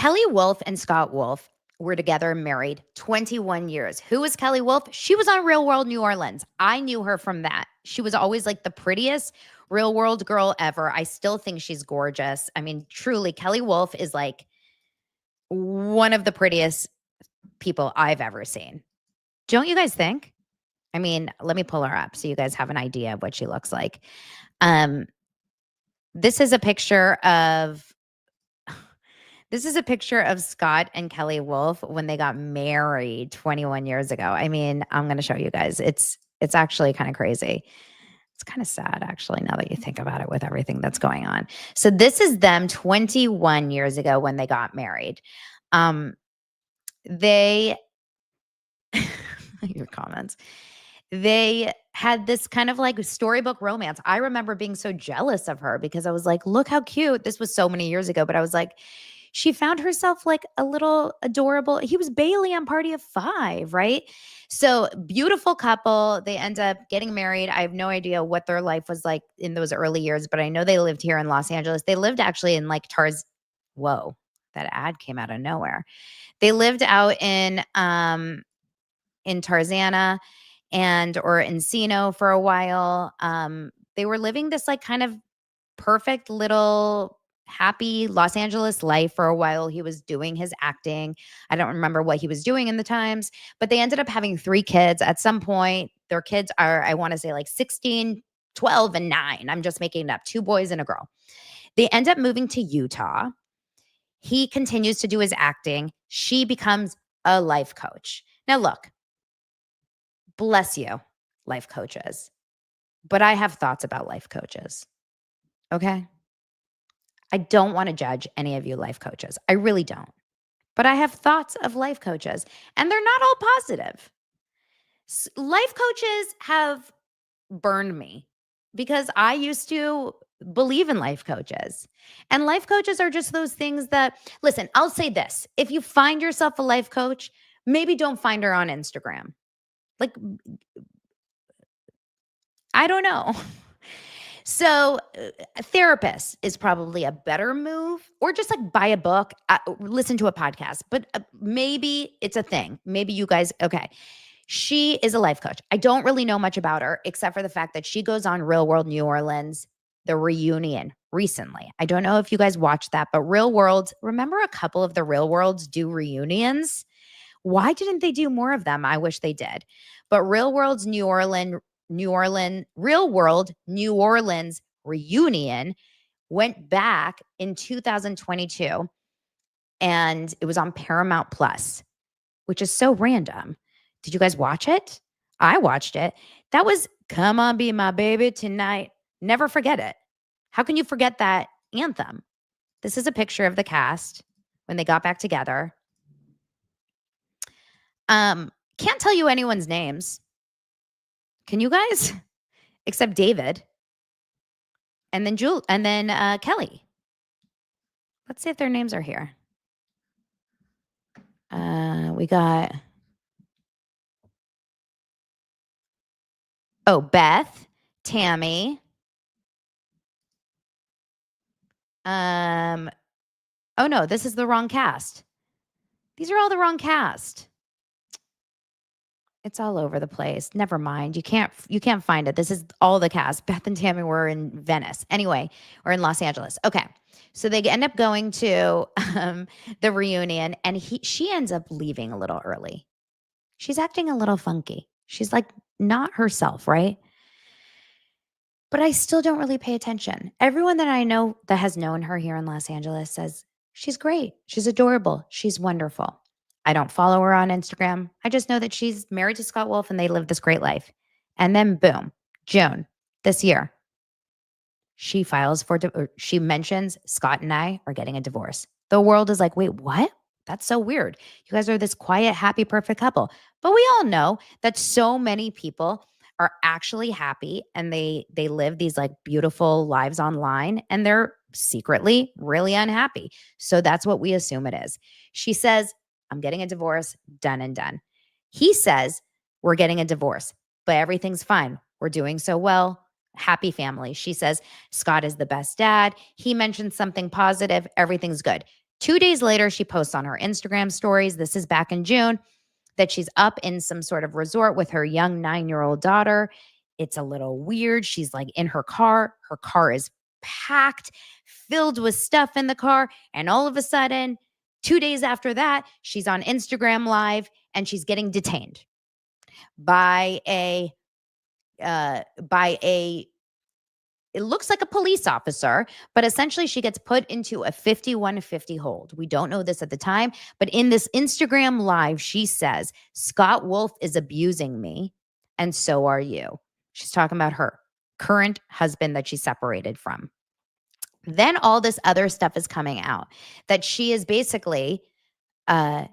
Kelley Wolf and Scott Wolf were together, married 21 years. Who was Kelley Wolf? She was on Real World New Orleans. I knew her from that. She was always like the prettiest Real World girl ever. I still think she's gorgeous. I mean, truly, Kelley Wolf is like one of the prettiest people I've ever seen. Don't you guys think? I mean, let me pull her up so you guys have an idea of what she looks like. This is a picture of Scott and Kelley Wolf when they got married 21 years ago. I mean, I'm going to show you guys. It's actually kind of crazy. It's kind of sad, actually, now that you think about it with everything that's going on. So this is them 21 years ago when they got married. They, your comments. They had this kind of like storybook romance. I remember being so jealous of her because I was like, look how cute. This was so many years ago, but I was like, she found herself like a little adorable. He was Bailey on Party of Five, right? So beautiful couple. They end up getting married. I have no idea what their life was like in those early years, but I know they lived here in Los Angeles. They lived actually in like Whoa, that ad came out of nowhere. They lived out in Tarzana or Encino for a while. They were living this like kind of perfect little happy Los Angeles life for a while. He was doing his acting. I don't remember what he was doing in the times, but they ended up having 3 kids at some point. Their kids are, I want to say like 16, 12, and 9. I'm just making it up. 2 boys and a girl. They end up moving to Utah. He continues to do his acting. She becomes a life coach. Now, look, bless you, life coaches, but I have thoughts about life coaches. Okay? I don't want to judge any of you life coaches. I really don't. But I have thoughts of life coaches, and they're not all positive. Life coaches have burned me because I used to believe in life coaches. And life coaches are just those things that, listen, I'll say this. If you find yourself a life coach, maybe don't find her on Instagram. Like, I don't know. So a therapist is probably a better move, or just like buy a book, listen to a podcast, but maybe it's a thing. Maybe you guys, okay. She is a life coach. I don't really know much about her except for the fact that she goes on Real World New Orleans, the reunion recently. I don't know if you guys watched that, but Real World, remember a couple of the Real Worlds do reunions? Why didn't they do more of them? I wish they did. But Real World New Orleans reunion went back in 2022, and it was on Paramount Plus, which is so random. Did you guys watch it? I watched it. That was Come On Be My Baby Tonight. Never forget it. How can you forget that anthem? This is a picture of the cast when they got back together. Can't tell you anyone's names. Can you guys? Except David. And then Kelley. Let's see if their names are here. We got Beth, Tammy. Oh no, this is the wrong cast. These are all the wrong cast. It's all over the place. Never mind. You can't find it. This is all the cast. Beth and Tammy were in Venice. Anyway, or in Los Angeles. Okay. So they end up going to the reunion, and she ends up leaving a little early. She's acting a little funky. She's like not herself, right? But I still don't really pay attention. Everyone that I know that has known her here in Los Angeles says she's great. She's adorable. She's wonderful. I don't follow her on Instagram. I just know that she's married to Scott Wolf and they live this great life. And then boom, June this year, she mentions Scott and I are getting a divorce. The world is like, wait, what? That's so weird. You guys are this quiet, happy, perfect couple. But we all know that so many people are actually happy and they live these like beautiful lives online, and they're secretly really unhappy. So that's what we assume it is. She says, I'm getting a divorce, done and done. He says, we're getting a divorce, but everything's fine. We're doing so well. Happy family. She says, Scott is the best dad. He mentioned something positive. Everything's good. 2 days later, she posts on her Instagram stories, this is back in June, that she's up in some sort of resort with her young 9-year-old daughter. It's a little weird. She's like in her car. Her car is packed, filled with stuff in the car. And all of a sudden, 2 days after that, she's on Instagram Live and she's getting detained by a it looks like a police officer, but essentially she gets put into a 5150 hold. We don't know this at the time, but in this Instagram Live, she says, Scott Wolf is abusing me, and so are you. She's talking about her current husband that she separated from. Then all this other stuff is coming out that she is basically been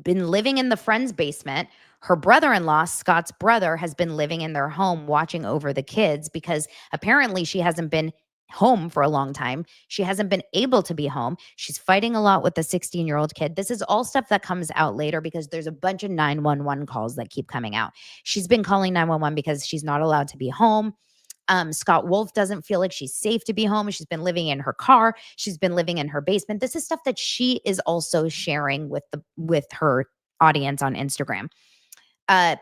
living in the friend's basement. Her brother-in-law, Scott's brother, has been living in their home watching over the kids because apparently she hasn't been home for a long time. She hasn't been able to be home. She's fighting a lot with the 16-year-old kid. This is all stuff that comes out later because there's a bunch of 911 calls that keep coming out. She's been calling 911 because she's not allowed to be home. Scott Wolf doesn't feel like she's safe to be home. She's been living in her car. She's been living in her basement. This is stuff that she is also sharing with her audience on Instagram.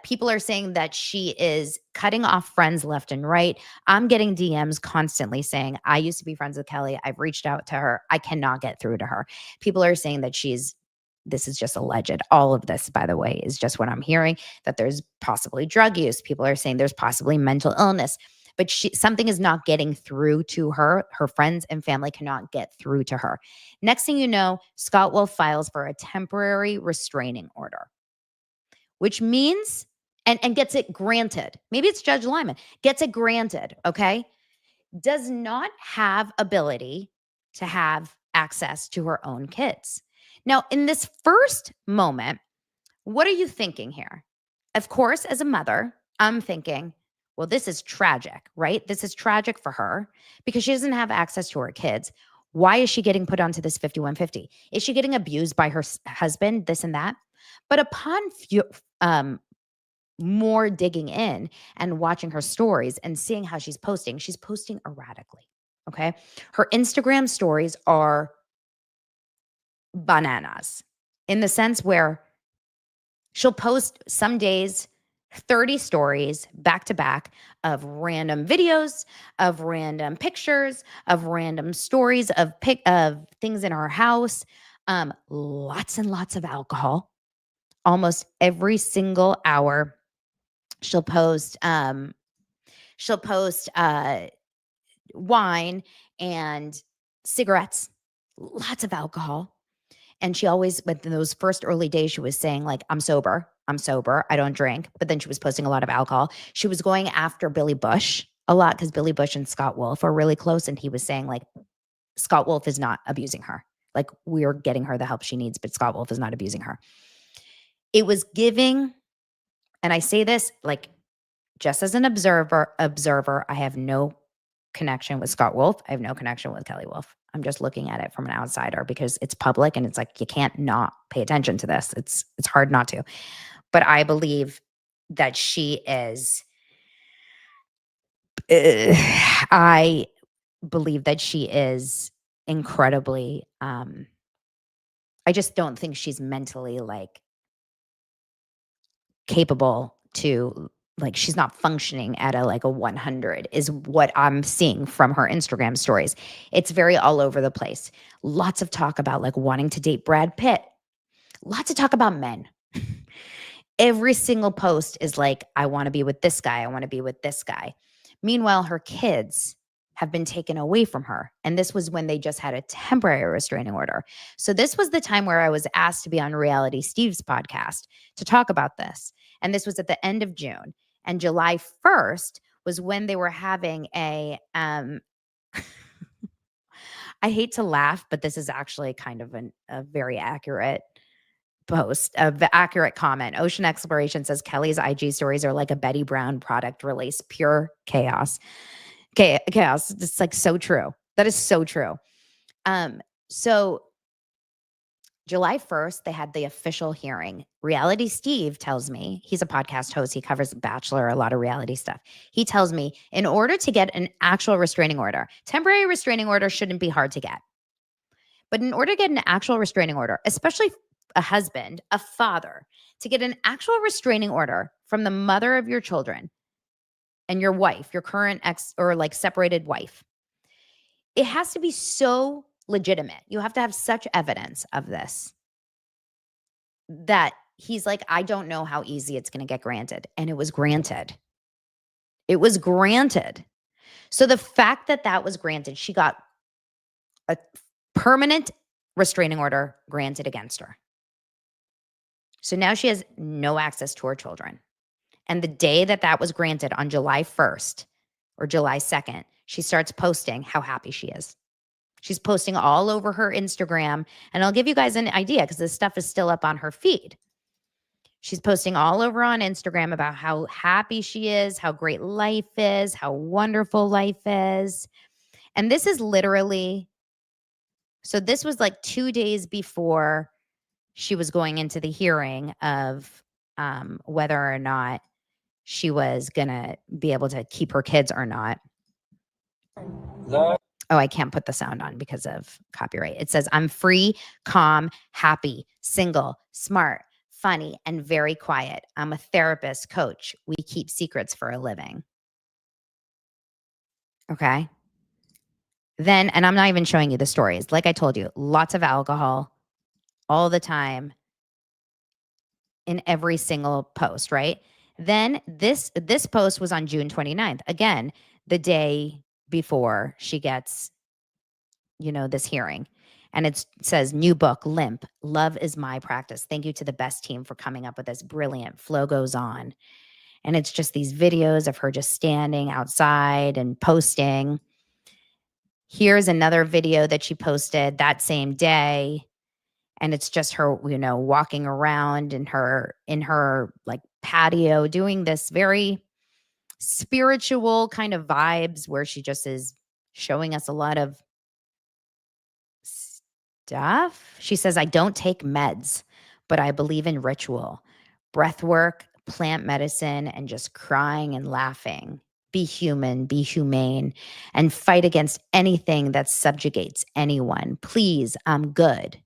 People are saying that she is cutting off friends left and right. I'm getting DMs constantly saying, I used to be friends with Kelley. I've reached out to her. I cannot get through to her. People are saying that this is just alleged. All of this, by the way, is just what I'm hearing, that there's possibly drug use. People are saying there's possibly mental illness. But something is not getting through to her. Her friends and family cannot get through to her. Next thing you know, Scott Wolf files for a temporary restraining order, which means, and gets it granted. Maybe it's Judge Lyman, gets it granted, okay? Does not have ability to have access to her own kids. Now, in this first moment, what are you thinking here? Of course, as a mother, I'm thinking, well, this is tragic, right? This is tragic for her because she doesn't have access to her kids. Why is she getting put onto this 5150? Is she getting abused by her husband, this and that? But upon more digging in and watching her stories and seeing how she's posting erratically, okay? Her Instagram stories are bananas in the sense where she'll post some days 30 stories back to back of random videos, of random pictures, of random stories of things in her house, lots and lots of alcohol. Almost every single hour, she'll post wine and cigarettes, lots of alcohol. And she always, within those first early days, she was saying like, I'm sober, I don't drink. But then she was posting a lot of alcohol. She was going after Billy Bush a lot because Billy Bush and Scott Wolf are really close. And he was saying like, Scott Wolf is not abusing her. Like, we're getting her the help she needs, but Scott Wolf is not abusing her. It was giving, and I say this like just as an observer, I have no connection with Scott Wolf. I have no connection with Kelley Wolf. I'm just looking at it from an outsider because it's public and it's like, you can't not pay attention to this. It's hard not to. But I believe that she is, I believe that she is incredibly, I just don't think she's mentally like capable to, like, she's not functioning at a 100 is what I'm seeing from her Instagram stories. It's very all over the place. Lots of talk about like wanting to date Brad Pitt. Lots of talk about men. Every single post is like, I want to be with this guy. I want to be with this guy. Meanwhile, her kids have been taken away from her. And this was when they just had a temporary restraining order. So this was the time where I was asked to be on Reality Steve's podcast to talk about this. And this was at the end of June. And July 1st was when they were having a, I hate to laugh, but this is actually kind of a very accurate post, the accurate comment. Ocean Exploration says Kelley's IG stories are like a Betty Brown product release, pure chaos. Chaos. It's like so true. That is so true. So July 1st, they had the official hearing. Reality Steve tells me, he's a podcast host. He covers Bachelor, a lot of reality stuff. He tells me in order to get an actual restraining order, temporary restraining order shouldn't be hard to get. But in order to get an actual restraining order, especially a husband, a father, to get an actual restraining order from the mother of your children and your wife, your current ex or like separated wife, it has to be so legitimate. You have to have such evidence of this that he's like, I don't know how easy it's going to get granted. And it was granted. It was granted. So the fact that that was granted, she got a permanent restraining order granted against her. So now she has no access to her children. And the day that that was granted on July 1st or July 2nd, she starts posting how happy she is. She's posting all over her Instagram. And I'll give you guys an idea because this stuff is still up on her feed. She's posting all over on Instagram about how happy she is, how great life is, how wonderful life is. And this is literally, so this was like 2 days before she was going into the hearing of whether or not she was going to be able to keep her kids or not. Oh, I can't put the sound on because of copyright. It says, I'm free, calm, happy, single, smart, funny, and very quiet. I'm a therapist, coach. We keep secrets for a living. Okay. Then, and I'm not even showing you the stories. Like I told you, lots of alcohol all the time in every single post, right? Then this post was on June 29th. Again, the day before she gets, this hearing. And it says, new book, Limp, Love is My Practice. Thank you to the best team for coming up with this. Brilliant. Flow goes on. And it's just these videos of her just standing outside and posting. Here's another video that she posted that same day. And it's just her, walking around in her like patio doing this very spiritual kind of vibes where she just is showing us a lot of stuff. She says, I don't take meds, but I believe in ritual, breath work, plant medicine, and just crying and laughing. Be human, be humane, and fight against anything that subjugates anyone. Please, I'm good.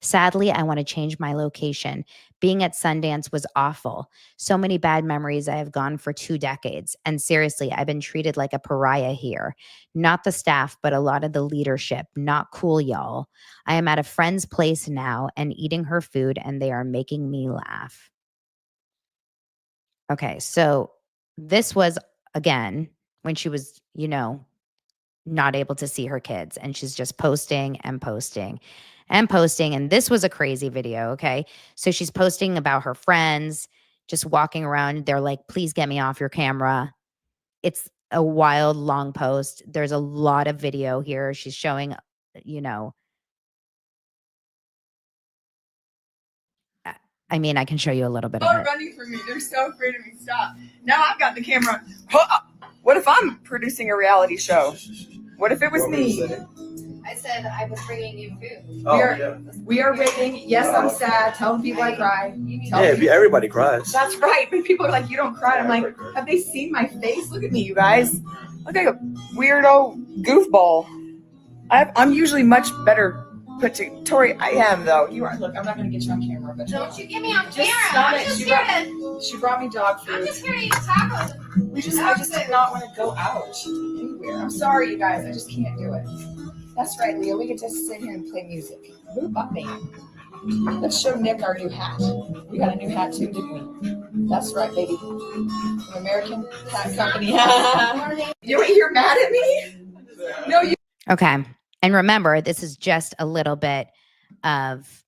Sadly, I want to change my location. Being at Sundance was awful. So many bad memories. I have gone for 2 decades. And seriously, I've been treated like a pariah here. Not the staff, but a lot of the leadership. Not cool, y'all. I am at a friend's place now and eating her food, and they are making me laugh. Okay, so this was, again, when she was, not able to see her kids. And she's just posting and posting and posting. And this was a crazy video, okay? So she's posting about her friends, just walking around. They're like, please get me off your camera. It's a wild, long post. There's a lot of video here. She's showing, I can show you a little bit of it. Running from me. They're so afraid of me. Stop. Now I've got the camera. What if I'm producing a reality show? What if it was me? I said I was bringing you food. We are rating. Yes, I'm sad. Telling people I cry. Everybody cries. That's right. But people are like, you don't cry. I'm like, have they seen my face? Look at me, you guys. Look like a weirdo goofball. I'm usually much better put to. Tori, I am though. You are. Look, I'm not going to get you on camera, but don't you get me on just camera. stop I'm it. just She brought me dog food. I'm just here to eat tacos. I just did not want to go out anywhere. I'm sorry, you guys. I just can't do it. That's right, Leo. We can just sit here and play music. Boop up, man. Let's show Nick our new hat. We got a new hat too, didn't we? That's right, baby. An American hat company. You're mad at me? No, you. Okay. And remember, this is just a little bit of,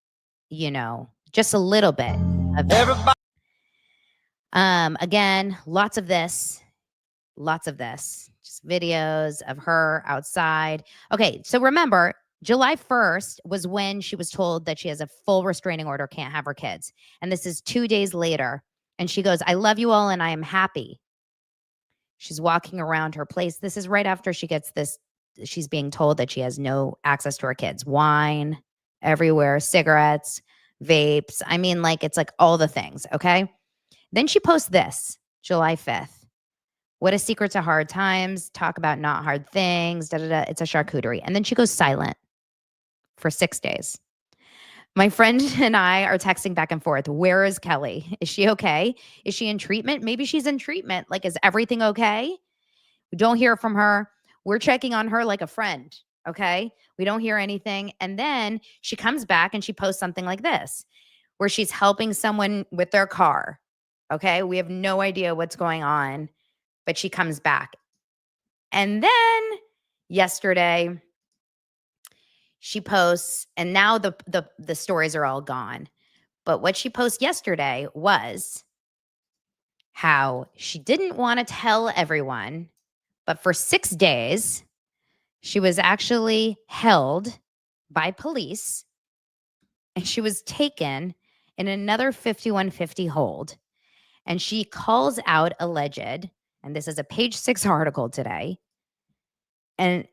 just a little bit of everybody. Again, lots of this, just videos of her outside. Okay. So remember, July 1st was when she was told that she has a full restraining order, can't have her kids. And this is 2 days later. And she goes, I love you all and I am happy. She's walking around her place. This is right after she gets this. She's being told that she has no access to her kids. Wine everywhere, cigarettes, vapes. It's like all the things. Okay. Then she posts this, July 5th. What a secret to hard times. Talk about not hard things. Da, da, da. It's a charcuterie. And then she goes silent for 6 days. My friend and I are texting back and forth. Where is Kelley? Is she okay? Is she in treatment? Maybe she's in treatment. Like, is everything okay? We don't hear from her. We're checking on her like a friend. Okay. We don't hear anything. And then she comes back and she posts something like this, where she's helping someone with their car. Okay. We have no idea what's going on, but she comes back. And then yesterday, she posts, and now the stories are all gone. But what she posted yesterday was how she didn't want to tell everyone, but for 6 days, she was actually held by police and she was taken in another 5150 hold. And she calls out alleged, and this is a page 6 article today. And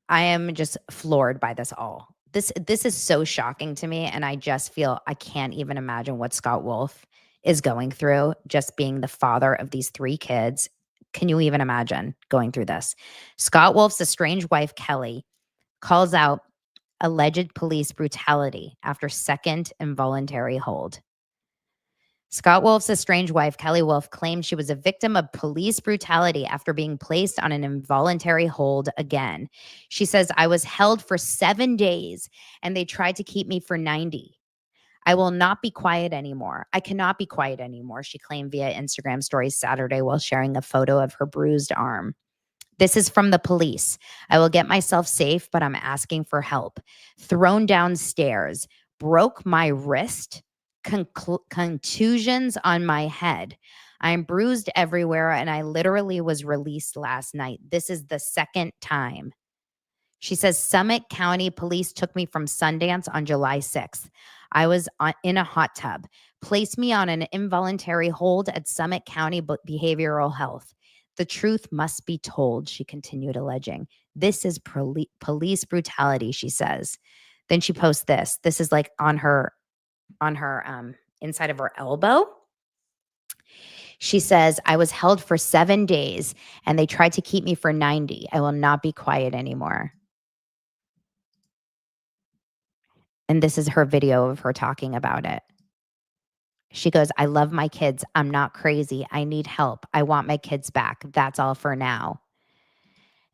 I am just floored by this all. This is so shocking to me, and I just feel I can't even imagine what Scott Wolf is going through, just being the father of these 3 kids. Can you even imagine going through this? Scott Wolf's estranged wife, Kelley, calls out alleged police brutality after second involuntary hold. Scott Wolf's estranged wife, Kelley Wolf, claimed she was a victim of police brutality after being placed on an involuntary hold again. She says, I was held for 7 days and they tried to keep me for 90. I will not be quiet anymore. I cannot be quiet anymore, she claimed via Instagram stories Saturday while sharing a photo of her bruised arm. This is from the police. I will get myself safe, but I'm asking for help. Thrown downstairs, broke my wrist, contusions on my head. I'm bruised everywhere, and I literally was released last night. This is the second time. She says, Summit County Police took me from Sundance on July 6th. I was in a hot tub, placed me on an involuntary hold at Summit County Behavioral Health. The truth must be told, she continued alleging. This is police brutality, she says. Then she posts this. This is like on her inside of her elbow. She says, I was held for 7 days and they tried to keep me for 90. I will not be quiet anymore. And this is her video of her talking about it. She goes, I love my kids. I'm not crazy. I need help. I want my kids back. That's all for now.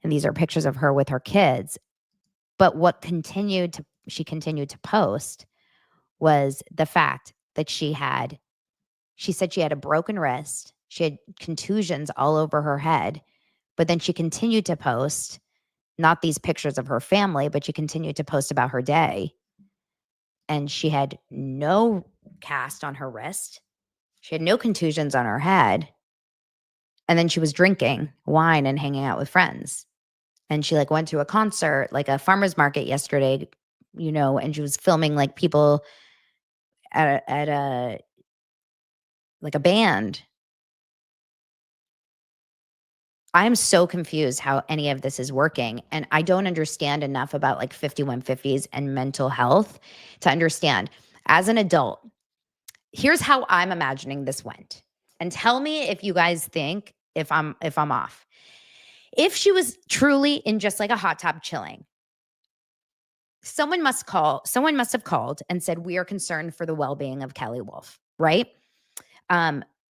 And these are pictures of her with her kids. But what she continued to post was the fact that she said she had a broken wrist. She had contusions all over her head. But then she continued to post, not these pictures of her family, but she continued to post about her day. And she had no cast on her wrist. She had no contusions on her head. And then she was drinking wine and hanging out with friends. And she went to a concert, like a farmer's market yesterday, and she was filming people at a band. I'm so confused how any of this is working. And I don't understand enough about 5150s and mental health to understand. As an adult, here's how I'm imagining this went. And tell me if you guys think if I'm off. If she was truly in just a hot tub chilling, someone must have called and said, we are concerned for the well-being of Kelley Wolf, right?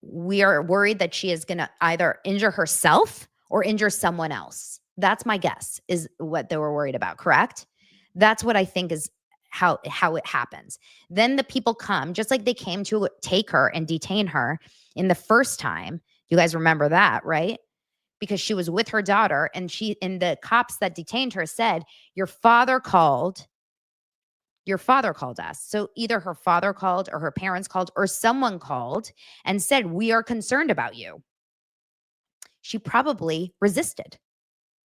We are worried that she is going to either injure herself or injure someone else. That's my guess, is what they were worried about, correct? That's what I think is how it happens. Then the people come, just like they came to take her and detain her in the first time. You guys remember that, right? Because she was with her daughter, and the cops that detained her said, your father called us. So either her father called or her parents called or someone called and said, we are concerned about you. She probably resisted.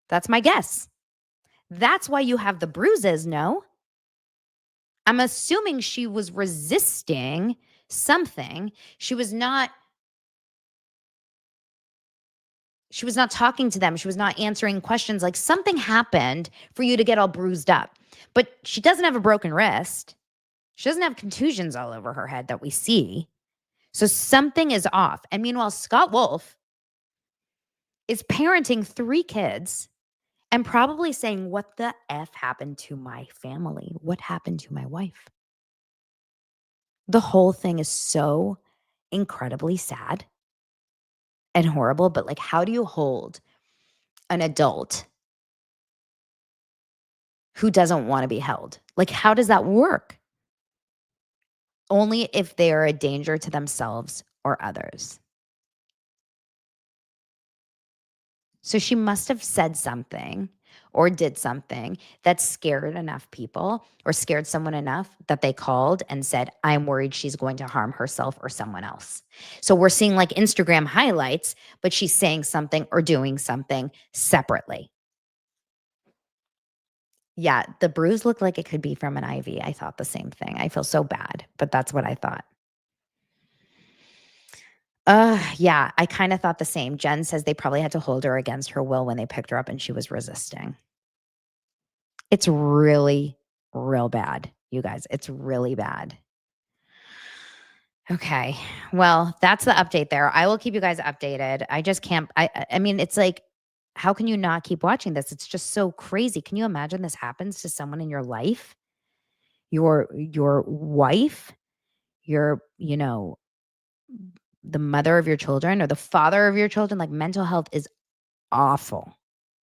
That's my guess. That's why you have the bruises, no? I'm assuming she was resisting something. She was not talking to them. She was not answering questions. Something happened for you to get all bruised up. But she doesn't have a broken wrist. She doesn't have contusions all over her head that we see. So something is off. And meanwhile, Scott Wolf is parenting 3 kids and probably saying, what the F happened to my family? What happened to my wife? The whole thing is so incredibly sad and horrible, but like, how do you hold an adult who doesn't want to be held? Like, how does that work? Only if they are a danger to themselves or others. So she must have said something or did something that scared enough people or scared someone enough that they called and said, I'm worried she's going to harm herself or someone else. So we're seeing like Instagram highlights, but she's saying something or doing something separately. Yeah, the bruise looked like it could be from an IV. I thought the same thing. I feel so bad, but that's what I thought. Yeah, I kind of thought the same. Jen says they probably had to hold her against her will when they picked her up and she was resisting. It's really, real bad, you guys. It's really bad. Okay. Well, that's the update there. I will keep you guys updated. I just can't. I mean, it's like, how can you not keep watching this? It's just so crazy. Can you imagine this happens to someone in your life? Your wife, your, the mother of your children or the father of your children. Like, mental health is awful.